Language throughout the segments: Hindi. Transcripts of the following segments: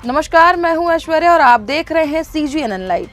नमस्कार, मैं हूं ऐश्वर्या और आप देख रहे हैं CGNN लाइव।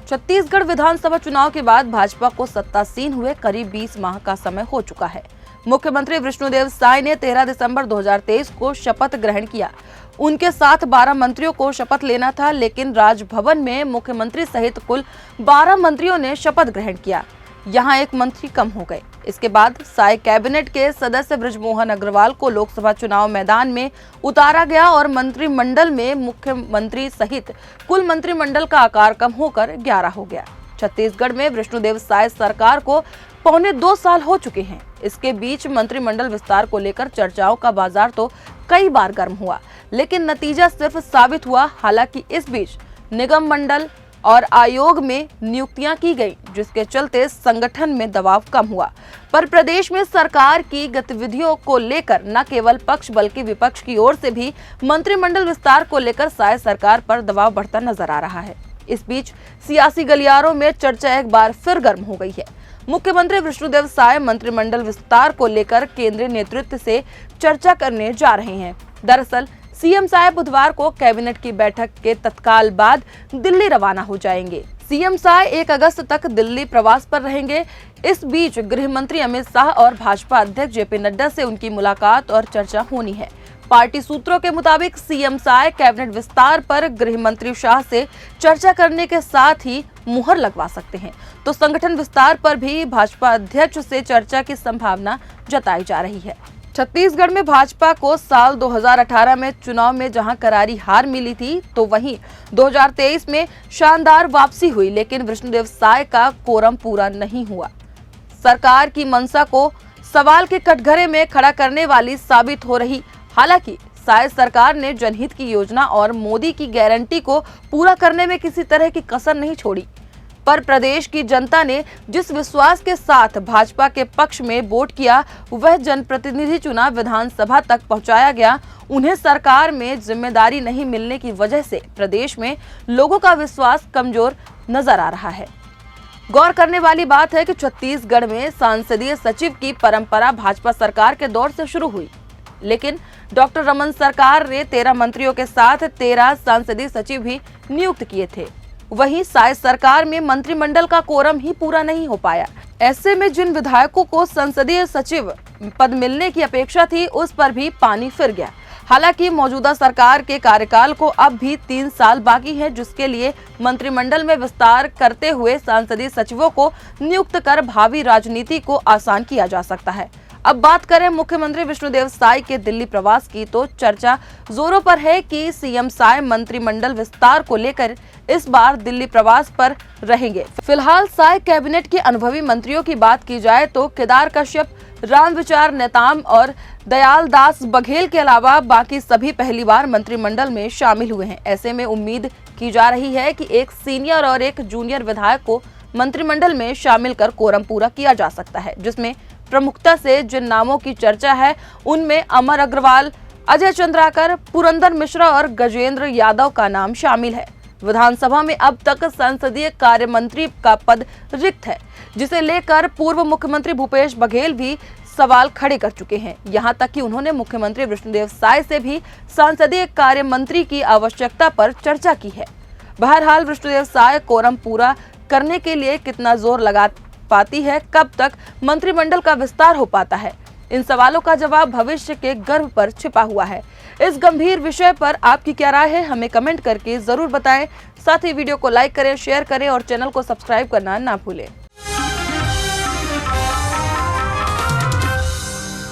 छत्तीसगढ़ विधानसभा चुनाव के बाद भाजपा को सत्तासीन हुए करीब 20 माह का समय हो चुका है। मुख्यमंत्री विष्णुदेव साय ने 13 दिसंबर 2023 को शपथ ग्रहण किया। उनके साथ 12 मंत्रियों को शपथ लेना था, लेकिन राजभवन में मुख्यमंत्री सहित कुल 12 मंत्रियों ने शपथ ग्रहण किया। यहाँ एक मंत्री कम हो गए। इसके बाद साय कैबिनेट के सदस्य बृजमोहन अग्रवाल को लोकसभा चुनाव मैदान में उतारा गया और मंत्रिमंडल में मुख्यमंत्री सहित कुल मंत्रिमंडल का आकार कम होकर 11 हो गया। छत्तीसगढ़ में विष्णुदेव साय सरकार को पौने 2 साल हो चुके हैं। इसके बीच मंत्रिमंडल विस्तार को लेकर चर्चाओं का बाजार तो कई बार गर्म हुआ, लेकिन नतीजा सिर्फ साबित हुआ। हालांकि इस बीच निगम मंडल और आयोग में नियुक्तियां की गई, जिसके चलते संगठन में दबाव कम हुआ। पर प्रदेश में सरकार की गतिविधियों को लेकर न केवल पक्ष बल्कि विपक्ष की ओर से भी मंत्रिमंडल विस्तार को लेकर साय सरकार पर दबाव बढ़ता नजर आ रहा है। इस बीच सियासी गलियारों में चर्चा एक बार फिर गर्म हो गई है। मुख्यमंत्री विष्णुदेव साय मंत्रिमंडल विस्तार को लेकर केंद्रीय नेतृत्व से चर्चा करने जा रहे हैं। दरअसल सीएम साय बुधवार को कैबिनेट की बैठक के तत्काल बाद दिल्ली रवाना हो जाएंगे। सीएम साय 1 अगस्त तक दिल्ली प्रवास पर रहेंगे। इस बीच गृह मंत्री अमित शाह और भाजपा अध्यक्ष जेपी नड्डा से उनकी मुलाकात और चर्चा होनी है। पार्टी सूत्रों के मुताबिक सीएम साय कैबिनेट विस्तार पर गृह मंत्री शाह से चर्चा करने के साथ ही मुहर लगवा सकते हैं, तो संगठन विस्तार पर भी भाजपा अध्यक्ष से चर्चा की संभावना जताई जा रही है। छत्तीसगढ़ में भाजपा को साल 2018 में चुनाव में जहां करारी हार मिली थी, तो वहीं 2023 में शानदार वापसी हुई, लेकिन विष्णुदेव साय का कोरम पूरा नहीं हुआ। सरकार की मंशा को सवाल के कटघरे में खड़ा करने वाली साबित हो रही। हालांकि साय सरकार ने जनहित की योजना और मोदी की गारंटी को पूरा करने में किसी तरह की कसर नहीं छोड़ी। पर प्रदेश की जनता ने जिस विश्वास के साथ भाजपा के पक्ष में वोट किया, वह जनप्रतिनिधि चुनाव विधानसभा तक पहुंचाया गया। उन्हें सरकार में जिम्मेदारी नहीं मिलने की वजह से प्रदेश में लोगों का विश्वास कमजोर नजर आ रहा है। गौर करने वाली बात है कि छत्तीसगढ़ में सांसदीय सचिव की परंपरा भाजपा सरकार के दौर से शुरू हुई, लेकिन डॉक्टर रमन सरकार ने 13 मंत्रियों के साथ 13 सांसदीय सचिव भी नियुक्त किए थे। वहीं साय सरकार में मंत्रिमंडल का कोरम ही पूरा नहीं हो पाया। ऐसे में जिन विधायकों को संसदीय सचिव पद मिलने की अपेक्षा थी, उस पर भी पानी फिर गया। हालांकि मौजूदा सरकार के कार्यकाल को अब भी 3 साल बाकी है, जिसके लिए मंत्रिमंडल में विस्तार करते हुए सांसदीय सचिवों को नियुक्त कर भावी राजनीति को आसान किया जा सकता है। अब बात करें मुख्यमंत्री विष्णुदेव साय के दिल्ली प्रवास की, तो चर्चा जोरों पर है कि सीएम साय मंत्रिमंडल विस्तार को लेकर इस बार दिल्ली प्रवास पर रहेंगे। फिलहाल साय कैबिनेट के अनुभवी मंत्रियों की बात की जाए तो केदार कश्यप, रामविचार नेताम और दयाल दास बघेल के अलावा बाकी सभी पहली बार मंत्रिमंडल में शामिल हुए हैं। ऐसे में उम्मीद की जा रही है कि एक सीनियर और एक जूनियर विधायक को मंत्रिमंडल में शामिल कर कोरम पूरा किया जा सकता है, जिसमें प्रमुखता से जिन नामों की चर्चा है उनमें अमर अग्रवाल, अजय चंद्राकर, पुरंदर मिश्रा और गजेंद्र यादव का नाम शामिल है। विधानसभा में अब तक संसदीय कार्य मंत्री का पद रिक्त है, जिसे लेकर पूर्व मुख्यमंत्री भूपेश बघेल भी सवाल खड़े कर चुके हैं। यहां तक कि उन्होंने मुख्यमंत्री विष्णुदेव साय से भी संसदीय कार्य मंत्री की आवश्यकता पर चर्चा की है। बहरहाल विष्णुदेव साय कोरम पूरा करने के लिए कितना जोर लगा पाती है, कब तक मंत्रिमंडल का विस्तार हो पाता है, इन सवालों का जवाब भविष्य के गर्भ पर छिपा हुआ है। इस गंभीर विषय पर आपकी क्या राय है, हमें कमेंट करके जरूर बताएं। साथ ही वीडियो को लाइक करें, शेयर करें और चैनल को सब्सक्राइब करना ना भूलें।